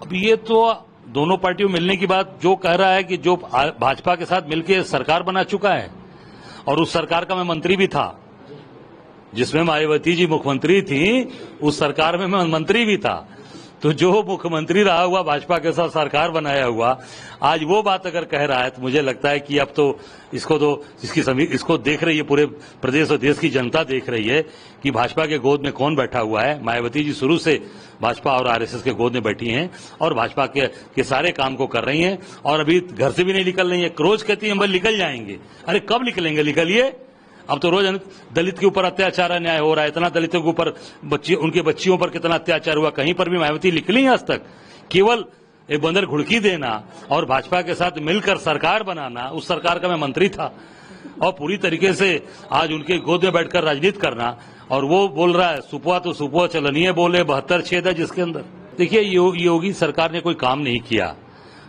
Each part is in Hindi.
अब ये तो दोनों पार्टियों मिलने की बात जो कह रहा है कि जो भाजपा के साथ मिलकर सरकार बना चुका है और उस सरकार का मैं मंत्री भी था, जिसमें मायावती जी मुख्यमंत्री थी, उस सरकार में मैं मंत्री भी था। तो जो मुख्यमंत्री रहा हुआ भाजपा के साथ सरकार बनाया हुआ, आज वो बात अगर कह रहा है तो मुझे लगता है कि अब तो इसको देख रही है पूरे प्रदेश और देश की जनता देख रही है कि भाजपा के गोद में कौन बैठा हुआ है। मायावती जी शुरू से भाजपा और आरएसएस के गोद में बैठी हैं और भाजपा के सारे काम को कर रही हैं और अभी घर से भी नहीं निकल रही है। रोज कहती है हम निकल जाएंगे। अरे कब निकलेंगे? निकलिए। अब तो रोज दलित के ऊपर अत्याचार अन्याय हो रहा है, इतना दलितों के ऊपर उनके बच्चियों पर कितना अत्याचार हुआ, कहीं पर भी मायावती निकली आज तक? केवल एक बंदर घुड़की देना और भाजपा के साथ मिलकर सरकार बनाना, उस सरकार का मैं मंत्री था, और पूरी तरीके से आज उनके गोद में बैठकर राजनीति करना। और वो बोल रहा है सुपुआ तो सुपुआ चलनिए बोले 72 छेद है जिसके अंदर। देखिए योगी सरकार ने कोई काम नहीं किया,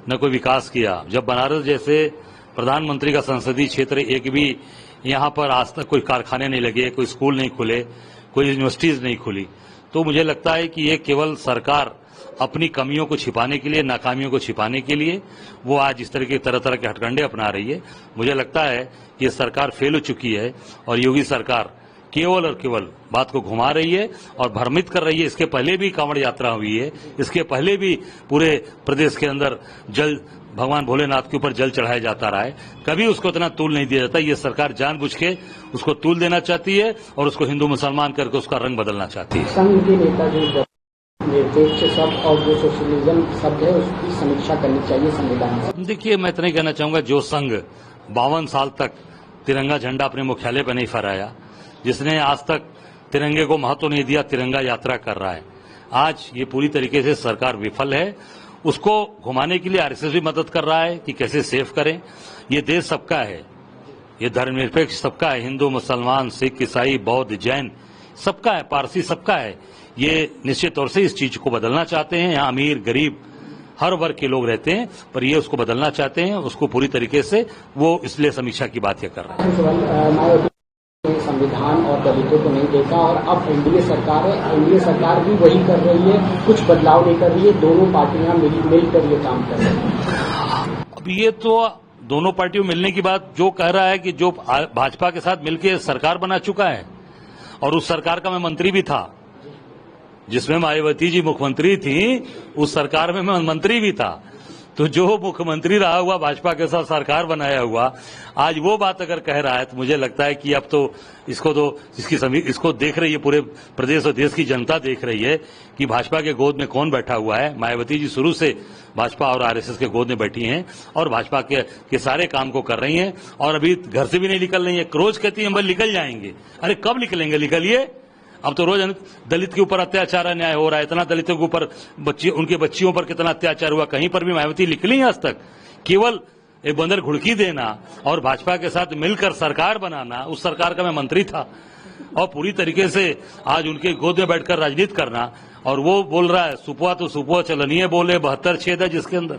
न कोई विकास किया। जब बनारस जैसे प्रधानमंत्री का संसदीय क्षेत्र एक भी यहाँ पर आज तक कोई कारखाने नहीं लगे, कोई स्कूल नहीं खुले, कोई यूनिवर्सिटीज नहीं खुली, तो मुझे लगता है कि ये केवल सरकार अपनी कमियों को छिपाने के लिए, नाकामियों को छिपाने के लिए वो आज इस तरह के हथकंडे अपना रही है। मुझे लगता है कि ये सरकार फेल हो चुकी है और योगी सरकार केवल और केवल बात को घुमा रही है और भ्रमित कर रही है। इसके पहले भी कांवड़ यात्रा हुई है, इसके पहले भी पूरे प्रदेश के अंदर जल भगवान भोलेनाथ के ऊपर जल चढ़ाया जाता रहा है, कभी उसको इतना तूल नहीं दिया जाता। ये सरकार जानबूझ के उसको तूल देना चाहती है और उसको हिंदू मुसलमान करके उसका रंग बदलना चाहती है। संघ के नेता जो निरपेक्ष शब्द और जो सोशलिज्म शब्द है उसकी समीक्षा करनी चाहिए संविधान से। देखिए मैं इतना ही कहना चाहूंगा, जो संघ 52 साल तक तिरंगा झंडा अपने मुख्यालय पर नहीं फहराया, जिसने आज तक तिरंगे को महत्व नहीं दिया, तिरंगा यात्रा कर रहा है, आज ये पूरी तरीके से सरकार विफल है। उसको घुमाने के लिए आरएसएस भी मदद कर रहा है कि कैसे सेफ करें। ये देश सबका है, ये धर्मनिरपेक्ष सबका है, हिंदू मुसलमान सिख ईसाई बौद्ध जैन सबका है, पारसी सबका है। ये निश्चित तौर से इस चीज को बदलना चाहते हैं। यहाँ अमीर गरीब हर वर्ग के लोग रहते हैं, पर ये उसको बदलना चाहते हैं। उसको पूरी तरीके से वो इसलिए समीक्षा की बात ये कर रहे हैं। संविधान और दलितों को नहीं देखा और अब एनडीए सरकार है, एनडीए सरकार भी वही कर रही है, कुछ बदलाव नहीं कर रही है, दोनों पार्टियां मिलकर ये काम कर रही हैं। अब ये तो दोनों पार्टियों मिलने की बात जो कह रहा है कि जो भाजपा के साथ मिलकर सरकार बना चुका है और उस सरकार का मैं मंत्री भी था, जिसमें मायावती जी मुख्यमंत्री थी, उस सरकार में मैं मंत्री भी था। तो जो मुख्यमंत्री रहा हुआ भाजपा के साथ सरकार बनाया हुआ, आज वो बात अगर कह रहा है तो मुझे लगता है कि अब तो इसको देख रही है पूरे प्रदेश और देश की जनता देख रही है कि भाजपा के गोद में कौन बैठा हुआ है। मायावती जी शुरू से भाजपा और आरएसएस के गोद में बैठी हैं और भाजपा के सारे काम को कर रही हैं और अभी घर से भी नहीं निकल रही है। रोज कहती है हम निकल जाएंगे। अरे कब निकलेंगे? निकलिए। अब तो रोज दलित के ऊपर अत्याचार अन्याय हो रहा है, इतना दलितों के ऊपर उनके बच्चियों पर कितना अत्याचार हुआ, कहीं पर भी मायावती निकली आज तक? केवल एक बंदर घुड़की देना और भाजपा के साथ मिलकर सरकार बनाना, उस सरकार का मैं मंत्री था, और पूरी तरीके से आज उनके गोद में बैठकर राजनीति करना। और वो बोल रहा है सुपुआ तो सुपुआ चलनिए बोले 72 छेद है जिसके अंदर।